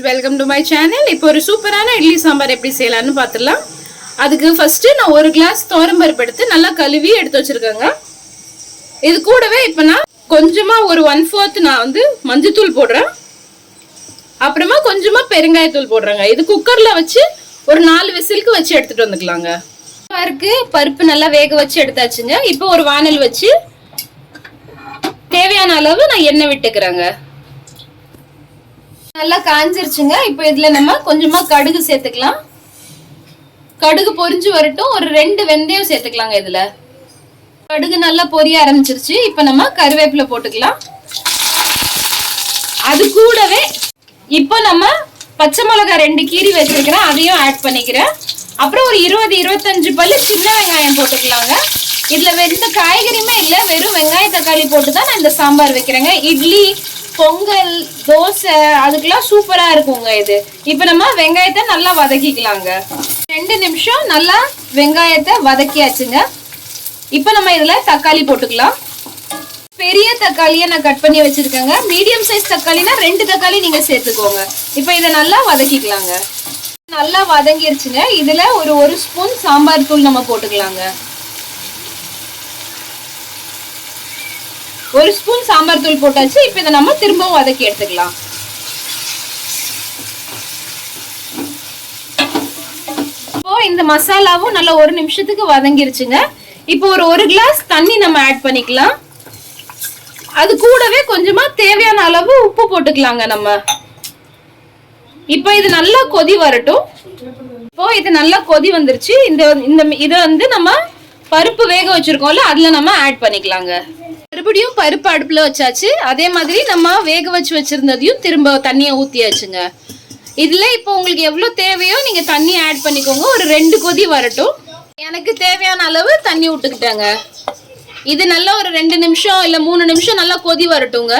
Welcome to my channel. இப்போ ஒரு சூப்பரான இட்லி சாம்பார் எப்படி செய்யலாம்னு பார்த்துடலாம். அதுக்கு ஃபர்ஸ்ட் நான் ஒரு கிளாஸ் துவரம்பருப்பு எடுத்து நல்லா கழுவி எடுத்து வச்சிருக்கேங்க. இது கூடவே இப்போ நான் கொஞ்சமா ஒரு 1/4 நான் வந்து மஞ்சத்தூள் போடுறேன். அப்புறமா கொஞ்சமா பெருங்காயத்தூள் போடுறேங்க. இது குக்கர்ல வச்சு ஒரு 4 விசிலுக்கு வச்சு எடுத்துட்டு வந்துக்கலாங்க. பருப்பு நல்லா வேக வச்சு எடுத்தாச்சுங்க. இப்போ ஒரு வானல் வச்சு தேவையான அளவு நான் எண்ணெய் விட்டுக்கிறேங்க. நல்லா காஞ்சிருச்சுங்க. இப்போ இதுல நம்ம கொஞ்சமா கடுகு சேர்த்துக்கலாம். கடுகு பொரிஞ்சு வரட்டும். ஒரு 2 வெந்தயம் சேர்த்துக்கலாங்க. இதுல கடுகு நல்லா பொரிய ஆரம்பிச்சிருச்சு. இப்போ நம்ம கருவேப்பிலை போட்டுக்கலாம். அது கூடவே இப்போ நம்ம பச்சை மிளகாய் 2 கீரி வச்சிருக்கிறேன், அதையும் ஆட் பண்ணிக்கிறேன். அப்புறம் ஒரு 20-25 பல்லு சின்ன வெங்காயம் போட்டுக்கலாங்க. இதுல எந்த காய்கறியுமே இல்லை, வெறும் வெங்காய தக்காளி போட்டு தான் நான் இந்த சாம்பார் வைக்கிறேங்க. இட்லி, பொங்கல், தோசை அதுக்கெல்லாம் சூப்பரா இருக்குங்க இது. இப்ப நம்ம வெங்காயத்தை நல்லா வதக்கிக்கலாங்க. 2 நிமிஷம் நல்லா வெங்காயத்தை வதக்கியாச்சுங்க. இப்ப நம்ம இதுல தக்காளி போட்டுக்கலாம். பெரிய தக்காளியை நான் கட் பண்ணி வச்சிருக்கேங்க. மீடியம் சைஸ் தக்காளினா 2 தக்காளி நீங்க சேர்த்துக்கோங்க. இப்ப இதை நல்லா வதக்கிக்கலாங்க. நல்லா வதங்கிருச்சுங்க. இதுல ஒரு ஸ்பூன் சாம்பார் தூள் நம்ம போட்டுக்கலாங்க. 1 ஸ்பூன் சாம்பார் தூள் போட்டாச்சு. இப்ப இதை நம்ம திரும்பவும் வதக்கி எடுத்துக்கலாம். இப்போ இந்த மசாலாவும் நல்லா 1 நிமிஷத்துக்கு வதங்கிருச்சுங்க. இப்போ ஒரு கிளாஸ் தண்ணி நம்ம ஆட் பண்ணிக்கலாம். அது கூடவே கொஞ்சமா தேவையான அளவு உப்பு போட்டுக்கலாங்க நம்ம. இப்போ இது நல்லா கொதி வரட்டும். இப்போ இது நல்லா கொதி வந்துருச்சு. இதை வந்து நம்ம பருப்பு வேக வச்சிருக்கோம்ல, அதுல நம்ம ஆட் பண்ணிக்கலாங்க. மறுபடியும் பருப்பு அடுப்புல வச்சாச்சு. அதே மாதிரி நம்ம வேக வச்சு வச்சிருந்ததையும் திரும்ப தண்ணியை ஊத்தியாச்சுங்க. இதுல இப்போ உங்களுக்கு எவ்வளவு தேவையோ நீங்க தண்ணி ஆட் பண்ணிக்கோங்க. ஒரு 2 கொதி வரட்டும். எனக்கு தேவையான அளவு தண்ணி விட்டுக்கிட்டேங்க. இது நல்லா ஒரு 2 நிமிஷம் இல்ல 3 நிமிஷம் நல்லா கொதி வரட்டுங்க.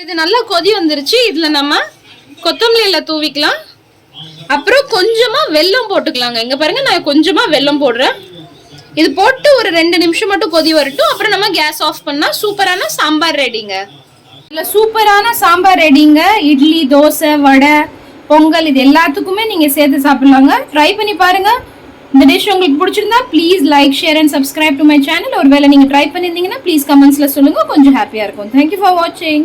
இது நல்லா கொதி வந்துருச்சு. இதுல நம்ம கொத்தமல்லியில தூவிக்கலாம். அப்புறம் கொஞ்சமா வெல்லம் போட்டுக்கலாங்க. இங்க பாருங்க, நான் கொஞ்சமா வெல்லம் போடுறேன். இது போட்டு ஒரு 2 நிமிஷம் மட்டும் கொதி வரட்டும். அப்புறம் நம்ம கேஸ் ஆஃப் பண்ணா சூப்பரான சாம்பார் ரெடிங்க. இல்ல சூப்பரான சாம்பார் ரெடிங்க. இட்லி, தோசை, வடை, பொங்கல் இது எல்லாத்துக்குமே நீங்க சேர்த்து சாப்பிடலாங்க. ட்ரை பண்ணி பாருங்க. இந்த டிஷ் உங்களுக்கு பிடிச்சிருந்தா please like, share and subscribe to my channel. ஒருவேளை நீங்க ட்ரை பண்ணிருந்தீங்கன்னா ப்ளீஸ் கமெண்ட்ஸ்ல சொல்லுங்க. கொஞ்சம் ஹாப்பியா இருக்கும். தேங்க்யூ ஃபார் வாட்சிங்.